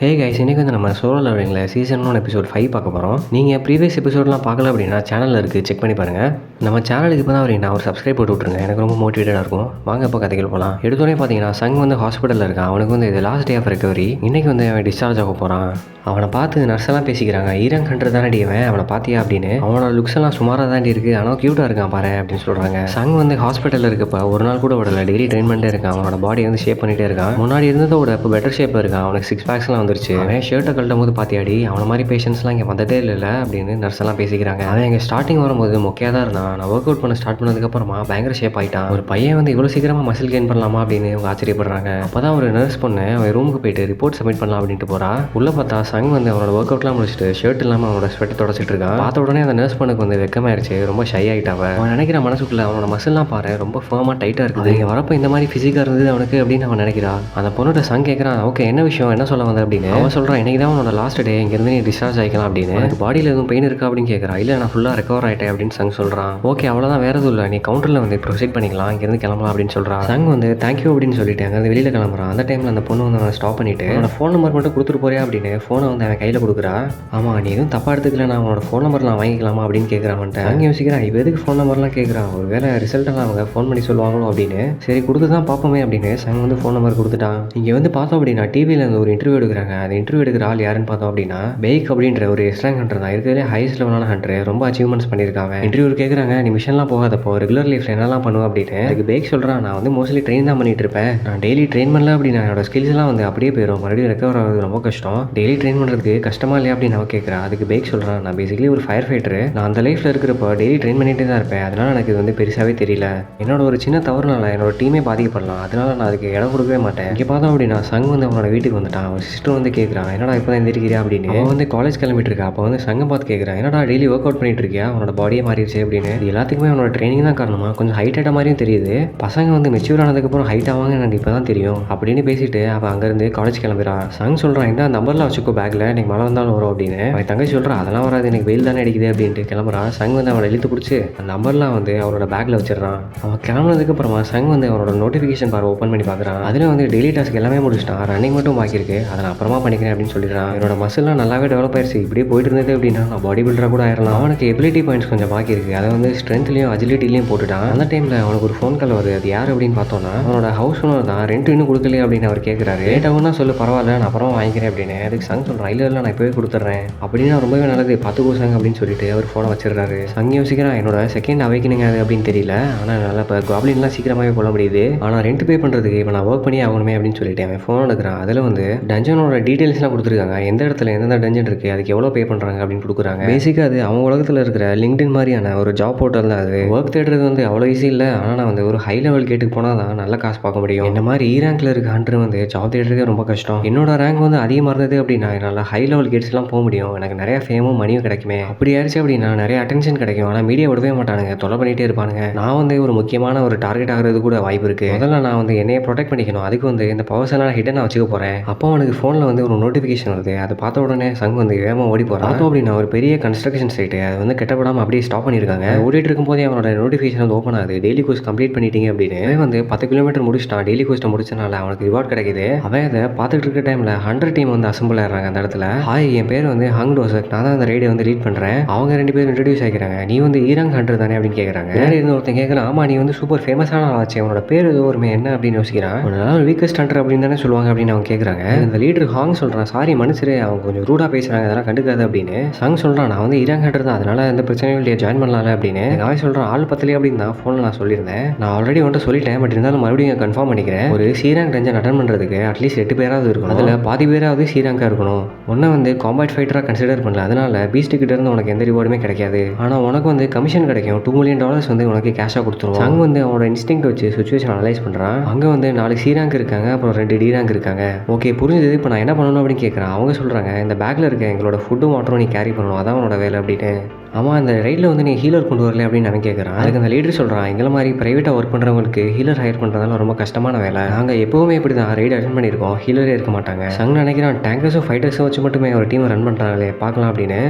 Hey guys, இன்றைக்கி வந்து நம்ம சோலோ லெவலிங்கில் சீசன் 1 எபிசோட் 5 பார்க்க போகிறோம். நீங்கள் ப்ரீவியஸ் எபிசோட்லாம் பார்க்கல அப்படின்னா சேனலில் இருக்குது, செக் பண்ணி பாருங்கள். நம்ம சேனலுக்கு இப்போ தான் வரீங்கன்னா ஒரு சப்ஸ்கிரைப் போட்டு விட்ருங்க, எனக்கு ரொம்ப மோட்டிவேட்டாக இருக்கும். வாங்க இப்போ கதைகள் போகலாம். எடுத்தோடனே பார்த்தீங்கன்னா சங் வந்து ஹாஸ்பிட்டலில் இருக்கான். அவனுக்கு வந்து இது லாஸ்ட் டே ஆஃப் ரெக்கவரி. இன்றைக்கி வந்து அவன் டிஸ்சார்ஜ் ஆக போகிறான். அவனை பார்த்து நர்ஸெல்லாம் பேசிக்கிறாங்க. ஈரங் கண்ட்ரு தானே அவன், அவனை பார்த்தியா அப்படின்னு. அவனோட லுக்ஸ் எல்லாம் சுமாராக தாண்டி இருக்குது, ஆனால் க்யூட்டாக இருக்கான் பாரு அப்படின்னு சொல்கிறாங்க. சங் வந்து ஹாஸ்பிட்டலில் இருக்கப்போ ஒரு நாள் கூட விடல, டெய்லி ட்ரீட்மெண்ட்டே இருக்கான். அவனோட பாடி வந்து ஷேப் பண்ணிகிட்டே இருக்கான். முன்னாடி இருந்ததோட இப்போ பெட்டர் ஷேப்பில் இருக்கான். அவனுக்கு 6 பேக்ஸ்லாம் வந்துருச்சு. அவன் ஷர்ட்டை கழட்டும் போது பார்த்தியாடி, அவனை மாதிரி பேஷண்ட்ஸ்லாம் இங்கே வந்ததே இல்லை அப்படின்னு நர்ஸ் எல்லாம் பேசிக்கிறாங்க. அவன் இங்கே ஸ்டார்டிங் வரும்போது மொக்கையாக தான் இருந்தான். நான் ஒர்க் அவுட் பண்ண ஸ்டார்ட் பண்ணதுக்கப்புறமா பயங்கர ஷேப் ஆகிட்டான். ஒரு பையன் வந்து இவ்வளோ சீக்கிரமாக மசில் கெயின் பண்ணலாமா அப்படின்னு அவங்க ஆச்சரியப்படுறாங்க. அப்போ தான் ஒரு நர்ஸ் பொண்ணு அவன் ரூமுக்கு போயிட்டு ரிப்போர்ட் சப்மிட் பண்ணலாம் அப்படின்ட்டு போகிறா. உள்ளே பார்த்தா சங் வந்து அவனோட ஒர்க் அவுட்லாம் முடிச்சுட்டு ஷர்ட் இல்லாமல் அவனோட ஸ்வெட்டை தொடச்சிட்டு இருக்கான். பார்த்த உடனே அந்த நர்ஸ் பொண்ணுக்கு வந்து வெக்கமாயிருச்சு, ரொம்ப ஷை ஆகிட்டாவ. அவன் நினைக்கிற மனசுக்குள்ள அவனோட மசில்லாம் பாரு ரொம்ப ஃபர்மாக டைட்டாக இருக்குது, இங்கே வரப்போ இந்த மாதிரி ஃபிசிக்காக இருந்தது அவனுக்கு அப்படின்னு அவன் நினைக்கிறான். அந்த பொண்ணோட சங் கேட்குறான், ஓகே என்ன விஷயம், என்ன சொல்ல வந்த அப்படின்னு. அவன் சொல்கிறான், இன்னைக்கு தான் உன்னோட லாஸ்ட் டே, இங்கேருந்து நீ டிஸ்சார்ஜ் ஆகிக்கலாம் அப்படின்னு. எனக்கு பாடியில் எதுவும் பெயின் இருக்கா அப்படின்னு கேட்குறான். இல்லை நான் ஃபுல்லாக ரெக்கவர் ஆகிட்டேன் அப்படின்னு சங் சொல்கிறான். ஓகே அவ்வளோதான், வேறு எதுவும் இல்லை, நீ கவுண்டரில் வந்து ப்ரொசீட் பண்ணிக்கலாம், இங்கேருந்து கிளம்பலாம் அப்படின்னு சொல்கிறான். சங் வந்து தேங்க்யூ அப்படின்னு சொல்லிட்டு அங்கேருந்து வெளியில் கிளம்புறான். அந்த டைமில் அந்த பொண்ணு வந்து அவனை ஸ்டாப் பண்ணிட்டு அவனோட ஃபோன் நம்பர் மட்டும் கொடுத்துட்டு போறியா அப்படின்னு ஃபோனை வந்து அவன் கையில் கொடுக்குறா. ஆமாம் நீ எதுவும் தப்பாக எடுத்துக்கல, நான் அவனோட ஃபோன் நம்பர்லாம் வாங்கிக்கலாமா அப்படின்னு கேட்குறான். அங்கே யோசிக்கிறான், இப்போ எதுக்கு ஃபோன் நம்பர்லாம் கேட்குறான், ஒரு வேலை ரிசல்ட்டெல்லாம் அவங்க ஃபோன் பண்ணி சொல்லுவாங்களோ அப்படின்னு. சரி கொடுத்து தான் பார்ப்போமே அப்படின்னு சங் வந்து ஃபோன் நம்பர் கொடுத்துட்டான். இங்கே வந்து பார்த்தோம் அப்படின்னா டிவியில் வந்து ஒரு இன்டர்வியூ எடுக்கிறாங்க. அந்த இன்டர்வியூ எடுக்கிற ஆள் யாருன்னு பார்த்தோம் அப்படின்னா பேக் அப்படின்ற ஒரு எக்ஸ்ட்ராங் ஹண்டர் தான், இருக்கிறதுலே ஹையஸ்ட் லெவலான ஹண்டர், ரொம்ப அச்சீவ்மெண்ட்ஸ் பண்ணியிருக்காங்க. இன்டர்வியூ கேட்குறாங்க, நீ மிஷன்லாம் போகாதப்போ ரெகுலர் லைஃப்பில் என்னெல்லாம் பண்ணுவேன் அப்படின்னு. அதுக்கு பேக் சொல்கிறான், நான் வந்து மோஸ்ட்லி ட்ரெயின் தான் பண்ணிட்டு இருப்பேன், நான் டெய்லி ட்ரெயின் பண்ணல அப்படின்னா என்னோட ஸ்கில்ஸ்லாம் வந்து அப்படியே போயிடும், மறுபடியும் ரெக்கவர் ஆகிறது ரொம்ப கஷ்டம், டெய்லி ட்ரெயின் பண்ணுறதுக்கு கஷ்டமா இல்லையா அப்படின்னு அவன் கேட்குறான். அதுக்கு பேக் சொல்கிறான், நான் பேசிக்கலி ஒரு ஃபயர் ஃபைட்டர், நான் அந்த லைஃப்பில் இருக்கிறப்போ டெய்லி ட்ரெயின் பண்ணிகிட்டே தான் இருப்பேன், அதனால எனக்கு இது வந்து பெருசாகவே தெரியல, என்னோட ஒரு சின்ன தவறுனால என்னோட டீமே பாதிக்கப்படலாம், அதனால நான் அதுக்கு இடம் கொடுக்கவே மாட்டேன். இங்கே பார்த்தோம் அப்படின்னா சங் வந்து அவனோட வீட்டுக்கு வந்துட்டான். அவன் சிஸ்டர் வந்து கேட்குறான், என்னடா இப்போ தான் எந்திரிக்கிறியா அப்படின்னு. அவன் வந்து காலேஜ் கிளம்பிட்டு இருக்கா. அப்போ வந்து சங்கம் பார்த்து கேட்குறான், என்னடா டெய்லி ஒர்க் அவுட் பண்ணிட்டு இருக்கியா, அவனோட பாடியே மாறிடுச்சு அப்படின்னு. இது எல்லாத்துக்குமே அவனோட ட்ரைனிங் தான் காரணமா, கொஞ்சம் ஹைட் ஆகிட்ட மாதிரியும் தெரியுது, பசங்க வந்து மெச்சூர் ஆனதுக்கப்புறம் ஹைட் ஆவாங்க எனக்கு இப்போ தான் தெரியும் அப்படின்னு பேசிட்டு அவன் அங்கேருந்து காலேஜ் கிளம்புறான். சங் சொல்கிறான், இந்த நம்பர்லாம் வச்சுக்கோ பேக்கில், எனக்கு மழை வந்தாலும் வரும் அப்படின்னு. அவன் தங்கச்சி சொல்கிறான், அதெல்லாம் வராது, எனக்கு வெயில் தானே அடிக்குது அப்படின்ட்டு கிளம்புறான். சங் வந்து அவனை இழுத்து பிடிச்சி அந்த நம்பர்லாம் வந்து அவனோட பேக்கில் வச்சிடறான். அவன் கிளம்புனதுக்கப்புறமா சங் வந்து அவனோட நோட்டிஃபிகேஷன் பார் ஓப்பன் பண்ணி பார்க்குறான். அதில் வந்து டெய்லி டாஸ்க் எல்லாமே முடிச்சிட்டான், ரன்னிங் மட்டும் பாக்கி இருக்கு, அதை நான் அப்புறமா பண்ணிக்கிறேன் அப்படின்னு சொல்லிடுறான். என்னோட மசில்லாம் நல்லாவே டெவலப் ஆயிடுச்சு, இப்படியே போயிட்டு இருந்தது அப்படின்னா நான் பாடி பில்டராக கூட ஆயிடலாம். அவனுக்கு எபிலிட்டி பாயிண்ட்ஸ் கொஞ்சம் பாக்கி இருக்குது, அதை வந்து ஸ்ட்ரென்த்லையும் அஜிலிட்டிலையும் போட்டுட்டான். அந்த டைமில் அவனுக்கு ஒரு ஃபோன் கால் வருது. அது யார் அப்படின்னு பார்த்தோன்னா அவனோட ஹவுஸ் ஓனர் தான். ரெண்ட் இன்னும் கொடுக்கலையே அப்படின்னு அவர் கேட்குறாரு. ரேட்டாகவும் சொல்லு, பரவாயில்ல நான் அப்புறமா வாங்கிக்கிறேன் அப்படின்னு. அதுக்கு சங் சொல்கிறான், இல்லை நான் இப்போவே கொடுத்துட்றேன் அப்படின்னா ரொம்பவே நல்லது, பார்த்துக்கோ சங் அப்படின்னு சொல்லிட்டு அவர் ஃபோனை வச்சிடுறாரு. சங் யோசிக்கிறான், என்னோட செகண்ட் அவைக்கனிங் அது அப்படின்னு தெரியல, ஆனால் நல்லா இப்போ காப்ளின்லாம் சீக்கிரமாகவே கொள்ள முடியுது, ஆனால் ரெண்ட் பே பண்ணுறதுக்கு இப்போ நான் ஒர்க் பண்ணி ஆகணுமே அப்படின்னு சொல்லிட்டு அவன் ஃபோன் எடுக்கிறான். அதில் வந்து டஞ்சனோட டீட்டெயில்ஸ்லாம் கொடுத்துருக்காங்க, எந்த இடத்துல எந்தெந்த டஞ்சன் இருக்குது, அதுக்கு எவ்வளோ பே பண்ணுறாங்க அப்படின்னு கொடுக்குறாங்க. பேசிக்காக அது அவங்க உலகத்தில் இருக்கிற லிங்க்டின் மாதிரியான ஒரு ஜாப் போர்ட்டல் தான். அது ஒர்க் தேடுறது வந்து அவ்வளோ ஈஸி இல்லை, ஆனால் நான் வந்து ஒரு ஹை லெவல் கேட்டுக்கு போனால் தான் நல்ல காசு பார்க்க முடியும். இந்த மாதிரி ரேங்கில் இருக்க ஹண்டர் வந்து ஜாப் தேடுறதே ரொம்ப கஷ்டம். என்னோட ரேங்க் வந்து அதிகமாக இருந்தது அப்படின்னா நல்லா ஹை லெவல் கேட்ஸ்லாம் போக முடியும், எனக்கு நிறைய ஃபேமும் மணியும் கிடைக்குமே. அப்படி ஆயிடுச்சு அப்படின்னா நிறைய அட்டென்ஷன் கிடைக்கும், ஆனால் மீடியா விடவே மாட்டானுங்க, தொலை பண்ணிகிட்டே இருப்பானுங்க. நான் வந்து ஒரு முக்கியமான ஒரு டார்கெட் ஆகிறது கூட வாய்ப்பு இருக்குது. முதல்ல நான் வந்து என்னையை ப்ரொடெக்ட் பண்ணிக்கணும், அதுக்கு வந்து இந்த பவர்ஸ் எல்லாம் ஹிடன் நான் வச்சுக்க போகிறேன். அப்போ அவனுக்கு ஃபோனில் வந்து ஒரு நோட்டிஃபிகேஷன் வருது. அதை பார்த்த உடனே சங் வந்து வேகமாக ஓடி போகிறான். பார்த்தோம் அப்படின்னா ஒரு பெரிய கன்ஸ்ட்ரக்ஷன் சைட்டு, அது வந்து கெட்டப்படாமல் அப்படியே ஸ்டாப் பண்ணியிருக்காங்க. ஓடிட்டு இருக்கும்போதே அவனோட நோட்டிஃபிகேஷன் வந்து ஓப்பன் ஆகுது, டெய்லி கோர்ஸ் கம்ப்ளீட் பண்ணிட்டீங்க அப்படின்னு. அவன் வந்து 10 கிலோமீட்டர் முடிச்சிட்டான், டெய்லி கோர்ஸ்ட்டை முடிச்சனால அவனுக்கு ரிவார்ட் கிடைக்குது. அவன் அதை பார்த்துட்டு இருக்க டைமில் 100 டீம் வந்து அசம்பிள் ஆகிறாங்க அந்த இடத்துல. ஹாய், என் பேர் வந்து ஹங் டோசக், நான் தான் அந்த ரைடை வந்து லீட் பண்ணுறேன். அவங்க 2 பேரும் இன்ட்ரடியூஸ் ஆகிக்கிறாங்க. நீ வந்து ஈரங் ஹண்டர் தானே அப்படின்னு கேட்குறாங்க. வேறு இருந்து ஒருத்தன் கேட்குறான், ஆமா நீ வந்து சூப்பர் ஃபேமஸான ஆச்சு, அவனோட பேர் ஏதோ ஒரு என்ன அப்படின்னு யோசிக்கிறான். ஒரு வீக்கஸ்ட் ஹண்டர் அப்படின்னு தானே சொல்லுவாங்க அப்படின்னு அவங்க கேட்குறாங்க. இந்த லீடர் ஹாங் சொல்கிறான், சாரி மனுஷரே, அவங்க கொஞ்சம் ரூடாக பேசுகிறாங்க, அதெல்லாம் கண்டுக்காது அப்படின்னு. சங் சொல்கிறான், நான் வந்து ஈரங் ஹண்டர் தான், அதனால எந்த பிரச்சனையும் இல்லையா, ஜாயின் பண்ணலாம்ல அப்படின்னு. அவன் சொல்கிறான், ஆள் பத்தலையே அப்படின்னு தான் ஃபோனில் நான் சொல்லியிருந்தேன், நான் ஆல்ரெடி வந்துட்டு சொல்லிட்டேன், பட் இருந்தாலும் மறுபடியும் கன்ஃபார்ம் பண்ணிக்கிறேன், ஒரு சீராங் டஞ்சன் அட்டன் பண்ணுறதுக்கு அட்லீஸ்ட் 8 பேராவது இருக்கணும், அதில் பாதி பேராவது சீராங்காக இருக்கணும். ஒன்றை வந்து காம்பேட் ஃபைட்டராக கன்சிடர் பண்ணல, அதனால பீஸ்ட் கிட்ட இருந்து உனக்கு எந்த ரிவார்டுமே கிடைக்காது, ஆனால் உனக்கு வந்து கமிஷன் கிடைக்கும், $2 மில்லியன் வந்து உனக்கு கேஷாக கொடுத்துருவோம். சங் வந்து அவனோட இன்ஸ்டிங்க்ட் வச்சு சுச்சுவேஷன் அனலைஸ் பண்ணுறான். அங்கே வந்து 4 சி ரேங்க் இருக்காங்க, அப்புறம் 2 டி ரேங்க் இருக்காங்க. ஓகே புரிஞ்சுது, இப்போ நான் என்ன பண்ணணும் அப்படின்னு கேட்குறேன். அவங்க சொல்கிறாங்க, இந்த பேக்கில் இருக்க எங்களோட ஃபுட்டும் வாட்டரும் நீ கேரி பண்ணணும், அதான் உன்னோட வேலை அப்படின்னு. ஆமாம், அந்த ரைடில் வந்து நீ ஹீலர் கொண்டு வரல அப்படின்னு அவன் கேட்குறான். அதுக்கு அந்த லீடர் சொல்கிறான், எங்களை மாதிரி ப்ரைவேட்டாக ஒர்க் பண்ணுறவங்களுக்கு ஹீலர் ஹையர் பண்ணுறதால ரொம்ப கஷ்டமான வேலை, நாங்கள் எப்போவுமே இப்படி தான் ரைடு அட்டன் பண்ணியிருக்கோம், ஹீலரே இருக்க மாட்டாங்க. சங் நினைக்கிறான், டேங்கர்ஸும் ஃபைட்டர்ஸும் வச்சு மட்டுமே ஒரு டீமை ரன் பண்ணுறாங்களே, பார்க்கலாம் அப்படின்னு.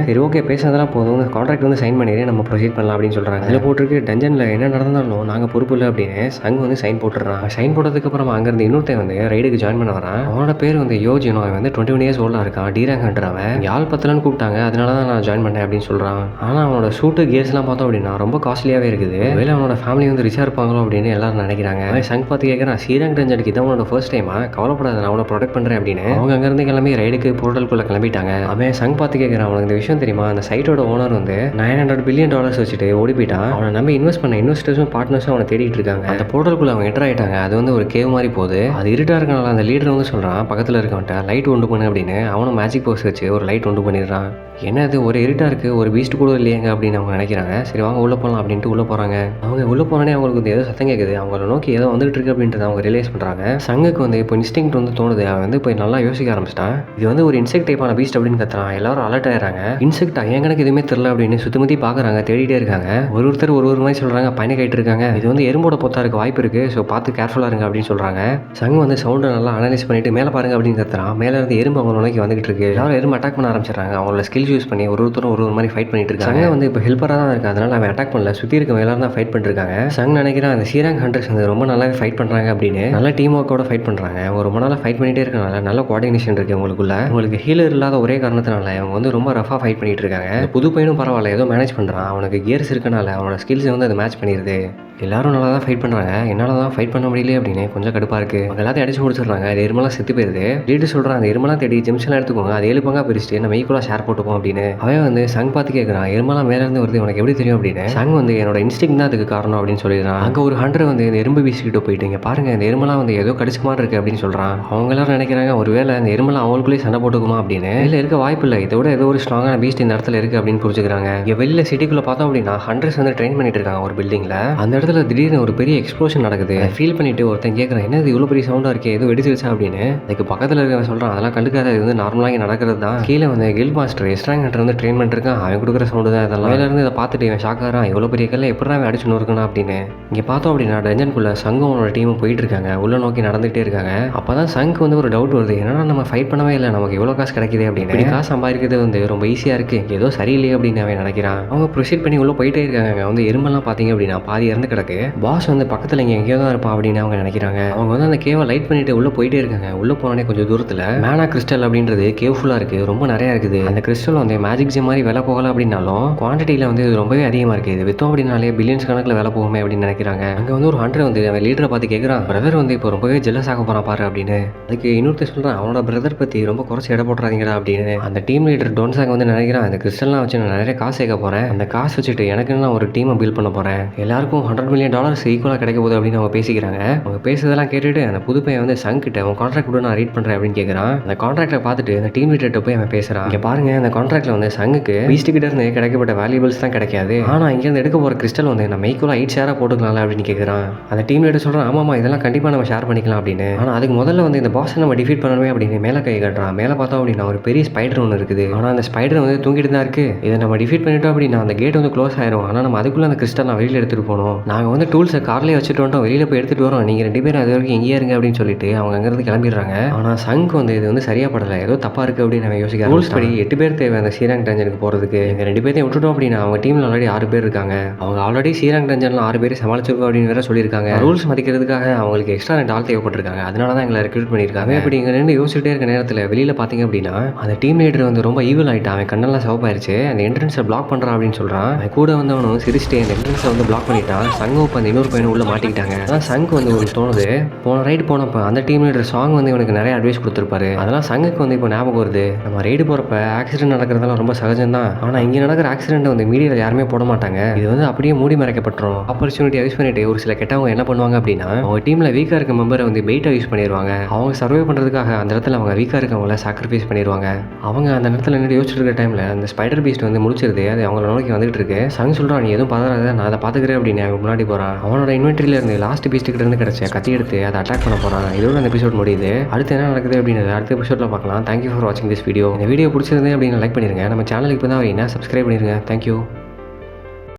சரி ஓகே பேசுனதெல்லாம் போதும், கான்ட்ராக்ட் வந்து சைன் பண்ணிடுறேன், நம்ம ப்ரொசீட் பண்ணலாம் அப்படின்னு சொல்கிறாங்க. அதில் போட்டிருக்கு, டஞ்சனில் என்ன நடந்தாலும் நாங்கள் பொறுப்பு இல்லை அப்படின்னு. சங் வந்து சைன் போட்டுடுறான். சைன் போட்டதுக்கப்புறமா அங்கேருந்து இன்னொருத்தன் வந்து ரைடுக்கு ஜாயின் பண்ண வரான். அவனோட பேர் வந்து யோஜினோ. அவன் வந்து 21 இயர்ஸ் ஓல்டாக இருக்கான். ரேங்க் ஹண்டர் அவன். இங்கே ஆள் பத்தலன்னு கூப்பிட்டாங்க, அதனால தான் நான் ஜாயின் பண்ணேன் அப்படின்னு சொல்கிறான். ஆனால் அவனோட ஷூட்டு கியர்ஸ்லாம் பார்த்தோம் அப்படின்னா ரொம்ப காஸ்ட்லியாகவே இருக்குது. வேலை அவனோட ஃபேமிலி வந்து ரிச்சாக இருப்பாங்களோ அப்படின்னு எல்லாரும் நினைக்கிறாங்க. சங் பார்த்து கேட்குறான், ரேங்க் ரேஞ்சருக்கு இதான் உனோட ஃபர்ஸ்ட் டைமா? கவலைப்படாத, நான் அவனை ப்ரொடெக்ட் பண்ணுறேன் அப்படின்னு. அவங்க அங்கேருந்து கிளம்பி ரைடுக்கு போர்ட்டலுக்குள்ளே கிளம்பிட்டாங்க. அவன் சங் பார்த்து கேட்குறான், அவனுக்கு இந்த விஷயம் தெரியுமா? அந்த சைட்டோட ஓனர் வந்து $900 பில்லியன் வச்சுட்டு ஓடி போயிட்டான். அவனை நம்பி இன்வெஸ்ட் பண்ண இன்வெஸ்டர்ஸும் பார்ட்னர்ஸும் அவனை தேடிட்டு இருக்காங்க. அந்த போர்ட்டலுக்குள்ள அவங்க என்டர் ஆயிட்டாங்க. அது வந்து ஒரு கேவ் மாதிரி போகுது. அது இருட்டா இருக்கனால அந்த லீடர் வந்து சொல்றான், பக்கத்தில் இருக்கவன்ட்ட லைட் உண்டு பண்ணு அப்படின்னு. அவனும் மேஜிக் பர்ஸ் வச்சு ஒரு லைட் உண்டு பண்ணிடுறான். என்னது ஒரு இருட்டா இருக்கு, ஒரு பீஸ்ட் கூட இல்லையாங்க அப்படின்னு அவங்க நினைக்கிறாங்க. சரி வாங்க உள்ள போகலாம் அப்படின்ட்டு உள்ள போறாங்க. அவங்க உள்ள போனோடனே அவங்களுக்கு வந்து ஏதோ சத்தம் கேட்குது. அவங்கள நோக்கி ஏதோ வந்துட்டு இருக்கு அப்படின்றத அவங்க ரியலைஸ் பண்றாங்க. சங்குக்கு வந்து இப்போ இன்ஸ்டிங்க்ட் வந்து தோணுது. அவன் வந்து போய் நல்லா யோசிக்க ஆரம்பிச்சிட்டான். இது வந்து ஒரு இன்செக்ட் டைப்பான பீஸ்ட் அப்படின்னு கத்துறான். எல்லாரும் அலர்ட் ஆயிடுறாங்க. இன்செக்டா எனக்கு எதுவுமே தெரியல அப்படின்னு சுத்தி பாக்குறாங்க, தேடிட்டே இருக்காங்க. ஒருத்தர் ஒரு மாதிரி சொல்றாங்க, பையனை கைட்டு இருக்காங்க. இது வந்து எறும்போட பொத்தா இருக்க வாய்ப்பு இருக்கு, ஸோ பார்த்து கேர்ஃபுல்லா இருங்க அப்படின்னு சொல்றாங்க. சங் வந்து சவுண்டை நல்லா அனலைஸ் பண்ணிட்டு மேலே பாருங்க அப்படின்னு கத்துறான். மேல இருந்து எறும்பு அவங்க நோக்கி வந்துகிட்டு இருக்கு. எல்லாரும் எறும்பு அட்டாக் பண்ண ஆரம்பிச்சிடறாங்க. அவங்களோட ஸ்கில்ஸ் யூஸ் பண்ணி ஒருத்தரும் ஒரு மாதிரி ஃபைட் பண்ணிட்டு இருக்காங்க. சங்க வந்து இப்போ ஹெல்ப்பராக தான் இருக்கு, அதனால அவன் அட்டாக் பண்ணல. சுற்றி இருக்க எல்லாரும் தான் ஃபைட் பண்ணிட்டு இருக்காங்க. சங் நினைக்கிறான் அந்த ரேங்க் ஹண்டர்ஸ் வந்து ரொம்ப நல்லாவே ஃபைட் பண்றாங்க அப்படின்னு. நல்ல டீம் ஒர்க்கோட ஃபைட் பண்றாங்க. அவங்க ரொம்ப நாளாக ஃபைட் பண்ணிட்டே இருக்கனால நல்ல கோஆர்டினேஷன் இருக்கு உங்களுக்குள்ள. உங்களுக்கு ஹீலர் இல்லாத ஒரே காரணத்தினால அவங்க வந்து ரொம்ப ரஃபா ஃபைட் பண்ணிட்டு இருக்காங்க. புது பையனும் பரவாயில்ல, ஏதோ மேனேஜ் பண்றான். அவனுக்கு கியர்ஸ் இருக்கனால அவனோட ஸ்கில்ஸ் வந்து அது மேட்ச் பண்ணிடுது. எல்லாரும் நல்லா தான் ஃபைட் பண்ணுறாங்க. என்னால் தான் ஃபைட் பண்ண முடியல அப்படின்னு கொஞ்சம் கடுப்பாக இருக்குது. அவங்க எல்லாத்தையும் அடிச்சு முடிச்சிடுறாங்க. அது எருமெல்லாம் செத்து போயிருது. லீடர் சொல்கிறான், அந்த எருமெல்லாம் தேடி ஜெம்ஸ்லாம் எடுத்துக்கோங்க, அது 7 பங்கா பிரிச்சுட்டு நம்ம ஈக்குவலாக ஷேர் போட்டுப்போம் அப்படின்னு. அவன் வந்து சங் பார்த்து கேட்குறான், எருமெல்லாம் மேலேருந்து வருது, உனக்கு எப்படி தெரியும் அப்படின்னு. சங் வந்து என்னோட இன்ஸ்டிங் தான் அதுக்கு காரணம் அப்படின்னு சொல்லிடுறான். அங்கே ஒரு ஹண்டர் வந்து இந்த எறும்பு வீசிக்கிட்டு போயிட்டு, இங்கே பாருங்க இந்த எருமெல்லாம் வந்து ஏதோ கடிச்ச மாதிரி இருக்குது அப்படின்னு சொல்கிறான். அவங்க எல்லாரும் நினைக்கிறாங்க, ஒருவேளை இந்த எருமெல்லாம் அவங்களுக்குள்ளேயே சண்டை போட்டுக்குமா அப்படின்னு. இல்லை இருக்க வாய்ப்பு இல்லை, இதோட ஏதோ ஒரு ஸ்ட்ராங்கான பீஸ்ட் இந்த இடத்துல இருக்குது அப்படின்னு புரிஞ்சுக்கிறாங்க. இங்கே வெளியில் சிட்டிக்குள்ளே பார்த்தோம் அப்படின்னா ஹண்டர்ஸ் வந்து ட்ரெயின் பண்ணிட்டு இருக்காங்க ஒரு பில்டிங்கில். அந்த இடத்துல திடீர்னு ஒரு பெரிய எக்ஸ்ப்ளோஷன் நடக்குது. ஃபீல் பண்ணிட்டு ஒருத்தன் கேட்குறான், என்னது இவ்வளோ பெரிய சவுண்டாக இருக்கே, ஏதோ வெடிச்சிருச்சா அப்படின்னு. அதுக்கு பக்கத்தில் இருக்க சொல்கிறான், அதெல்லாம் கண்டுக்காத, இது வந்து நார்மலாக நடக்கிறது தான். கீழே வந்து கில் மாஸ்டர் ரேங்க் ஹண்டர் வந்து ட்ரெயின் பண்ணிருக்கான், அவன் கொடுக்குற சவுண்டு தான் இதெல்லாம். மேலே இருந்து இதை பார்த்துட்டு இவன் ஷாக்காரான், இவ்வளோ பெரிய கல்ல எப்படி அவன் அடிச்சுன்னு இருக்கணும் அப்படின்னு. இங்கே பார்த்தோம் அப்படின்னா டஞ்சனுக்குள்ள சங்கோனோட டீமும் போயிட்டு இருக்காங்க, உள்ள நோக்கி நடந்துகிட்டே இருக்காங்க. அப்போ தான் சங்க்கு வந்து ஒரு டவுட் வருது, என்னன்னா நம்ம ஃபைட் பண்ணவே இல்லை, நமக்கு இவ்வளோ காசு கிடைக்குது அப்படின்னு. இப்படி காசு சம்பாதிக்கிறது வந்து ரொம்ப ஈஸியாக இருக்கு, ஏதோ சரியில்லையே அப்படின்னு அவன் நினைக்கிறான். அவங்க ப்ரொசீட் பண்ணி உள்ள போயிட்டே இருக்காங்க. வந்து எறும்பெல்லாம் பார்த்தீங்க அப்படின்னா பாதி இறந்து கிடக்கு. பாஸ் வந்து பக்கத்தில் இங்கே எங்கேயோ தான் இருப்பான் அப்படின்னு அவங்க நினைக்கிறாங்க. அவங்க வந்து அந்த கேவை லைட் பண்ணிட்டு உள்ள போயிட்டே இருக்காங்க. உள்ள போனோடனே கொஞ்சம் தூரத்தில் மேனா கிறிஸ்டல் அப்படின்றது கேவ் ஃபுல்லாக இருக்கு, ரொம்ப நிறைய இருக்குது. அந்த கிறிஸ்டல் வந்து மேஜிக் ஜெம் மாதிரி விலை போகல அப்படின்னாலும் குவான்டிட்டியில் வந்து இது ரொம்பவே அதிகமாக இருக்குது. இது வித்தோம் அப்படின்னாலே பில்லியன்ஸ் கணக்கில் விலை போகுமே அப்படின்னு நினைக்கிறாங்க. அங்கே வந்து ஒரு ஹண்டர் வந்து அவன் லீடரை பார்த்து கேட்குறான், பிரதர் வந்து இப்போ ரொம்பவே ஜெல்லஸ் ஆக போறான் பாரு அப்படின்னு. அதுக்கு இன்னொருத்தர் சொல்கிறான், அவனோட பிரதர் பற்றி ரொம்ப குறைச்சி இட போட்டுறாதீங்கடா அப்படின்னு. அந்த டீம் லீடர் டோன்சாக் வந்து நினைக்கிறான், அந்த கிறிஸ்டல்லாம் வச்சு நான் நிறைய காசு சேர்க்க போகிறேன், அந்த காசு வச்சுட்டு எனக்கு நான் ஒரு டீமை பில்ட் பண்ண போகிறேன், எல்லாருக்கும் $100 மில்லியன் ஈக்குவலாக கிடைக்க போகுது அப்படின்னு அவங்க பேசிக்கிறாங்க. அவங்க பேசுறதெல்லாம் கேட்டுட்டு அந்த புது பையன் வந்து சங் கிட்ட அவன் கான்ட்ராக்ட் கூட நான் ரீட் பண்ணுறேன் அப்படின்னு கேட்குறான். அந்த கான்ட்ராக்டை பார்த்துட்டு அந்த டீம் லீடர்கிட்ட போய் அவன் பேசுகிறான், இங்கே பாருங்க அந்த கான்ட்ராக்ட்ல வந்து சங்குக்கு பீஸ்ட் கிட்ட இருந்து கிடைக்கப்பட்ட வேல்யூபிள்ஸ் தான் கிடைக்காது, ஆனால் இங்கேருந்து எடுக்க போகிற கிறிஸ்டல் வந்து நம்ம ஈக்குவலாக 8 ஷேராக போட்டுக்கலாம்ல அப்படின்னு கேட்குறான். அந்த டீம் லீடர் சொல்கிறான், ஆமாம்மா இதெல்லாம் கண்டிப்பாக நம்ம ஷேர் பண்ணிக்கலாம் அப்படின்னு. ஆனால் அதுக்கு முதல்ல வந்து இந்த பாஸை நம்ம டிஃபீட் பண்ணணுமே அப்படின்னு மேலே கை காட்டுறான். மேலே பார்த்தோம் அப்படின்னா ஒரு பெரிய ஸ்பைடர் ஒன்று இருக்குது. ஆனால் அந்த ஸ்பைடர் வந்து தூங்கிட்டு தான் இருக்கு. இதை நம்ம டிஃபீட் பண்ணிட்டோம் அப்படின்னா அந்த கேட் வந்து க்ளோஸ் ஆயிரும். ஆனால் நம்ம அதுக்குள்ள அந்த கிறிஸ்டல் நான் வெளியில் எடுத்துகிட்டு போகணும். நாங்கள் வந்து டூல்ஸை கார்லேயே வச்சுட்டு வந்துட்டோம், வெளியில் போய் எடுத்துகிட்டு வரோம், நீங்கள் 2 பேரும் அது வரைக்கும் எங்கேயா இருங்க அப்படின்னு சொல்லிட்டு அவங்க அங்கேருந்து கிளம்பிடுறாங்க. ஆனால் சங்க் வந்து இது வந்து சரியா படலை, ஏதோ தப்பாக இருக்குது அப்படின்னு நம்ம யோசிக்க. ரூல்ஸ் படி 8 பேர் தேவை அந்த ரேங்க் டஞ்சனுக்கு போகிறதுக்கு. எங்கள் 2 பேரையும் விட்டுட்டோம் அப்படின்னா அவங்க டீமில் ஆல்ரெடி 6 பேர் இருக்காங்க. அவங்க ஆல்ரெடி ரேங்க் டஞ்சனில் 6 பேர் சமாளிச்சிருக்கோம் அப்படின்னு வேற சொல்லியிருக்காங்க. ரூல்ஸ் மதிக்கிறதுக்காக அவங்களுக்கு எக்ஸ்ட்ரா 2 ஆள் தேவைப்பட்டிருக்காங்க, அதனால தான் எங்களை ரெக்ரூட் பண்ணியிருக்காங்க. அப்படி இங்கே நின்று யோசிச்சுட்டே இருக்க நேரத்தில் வெளியில் பார்த்தீங்க அப்படின்னா அந்த டீம் லீடர் வந்து ரொம்ப ஈவில் ஆகிட்டான். அவன் கண்ணெல்லாம் சிவப்பாயிருச்சு. அந்த என்ட்ரன்ஸை பிளாக் பண்ணுறான் அப்படின்னு சொல்கிறான். அவன் கூட வந்தவனும் சிரிச்சிட்டு அந்த என்ட்ரன்ஸை வந்து பிளாக் பண்ணிட்டான். சங்கம் இப்போ அந்த இன்னொரு பையனும் உள்ள மாட்டிக்கிட்டாங்க. அதான் சங்க் வந்து ஒரு தோணுது, போன ரைடு போனப்போ அந்த டீம் லீடர் சாங் வந்து இவனுக்கு நிறைய அட்வைஸ் கொடுத்துருப்பாரு. அதெல்லாம் சங்குக்கு வந்து இப்போ ஞாபகம் வருது. நம்ம ரைடு போகிறப்ப ஆக்சிடென்ட் நடக்கிறதெல்லாம் ரொம்ப சகஜம் தான், ஆனால் இங்கே நடக்கிற ஆக்சிடென்ட் வந்து மீடியாவில் யாருமே போட மாட்டாங்க, இது வந்து அப்படியே மூடி மறைக்கப்பட்டுரும். ஆப்பர்ச்சுனிட்டி யூஸ் பண்ணிட்டு ஒரு சில கெட்டவங்க என்ன பண்ணுவாங்க அப்படின்னா அவங்க டீமில் வீக்காக இருக்க மெம்பரை வந்து பெயிட்டாக யூஸ் பண்ணிடுவாங்க. அவங்க சர்வே பண்ணுறதுக்காக அந்த இடத்துல அவங்க வீக்காக இருக்கவங்கள சாக்ரிஃபைஸ் பண்ணிடுவாங்க. அவங்க அந்த இடத்துல நின்று யோசிச்சுட்டு இருக்க டைமில் அந்த ஸ்பைடர் பீஸ்ட் வந்து முடிச்சிருது. அது அவங்கள நோக்கி வந்துட்டு இருக்கு. சங் சொல்கிறான், நீ எதுவும் பதறாத, நான் அதை பார்த்துக்கிறேன் அப்படின்னு அவங்க முன்னாடி போகிறான். அவனோட இன்வென்ட்ரியில் இருந்து லாஸ்ட் பீஸ்ட் கிட்ட இருந்து கிடைச்ச கத்தி எடுத்து அதை அட்டாக் பண்ண போகிறான். இதோட அந்த எபிசோட் முடியுது. அடுத்து என்ன நடக்குது அப்படின்றது அடுத்த எபிசோடில் பார்க்கலாம். தேங்க்யூ ஃபார் வாட்சிங் திஸ் வீடியோ. இந்த வீடியோ பிடிச்சிருந்தேன் அப்படின்னு லைக் பண்ணிருங்க. நம்ம சேனலுக்கு இப்போ தான் வரீங்கன்னா சப்ஸ்கிரைப் பண்ணிருங்க. தேங்க்யூ.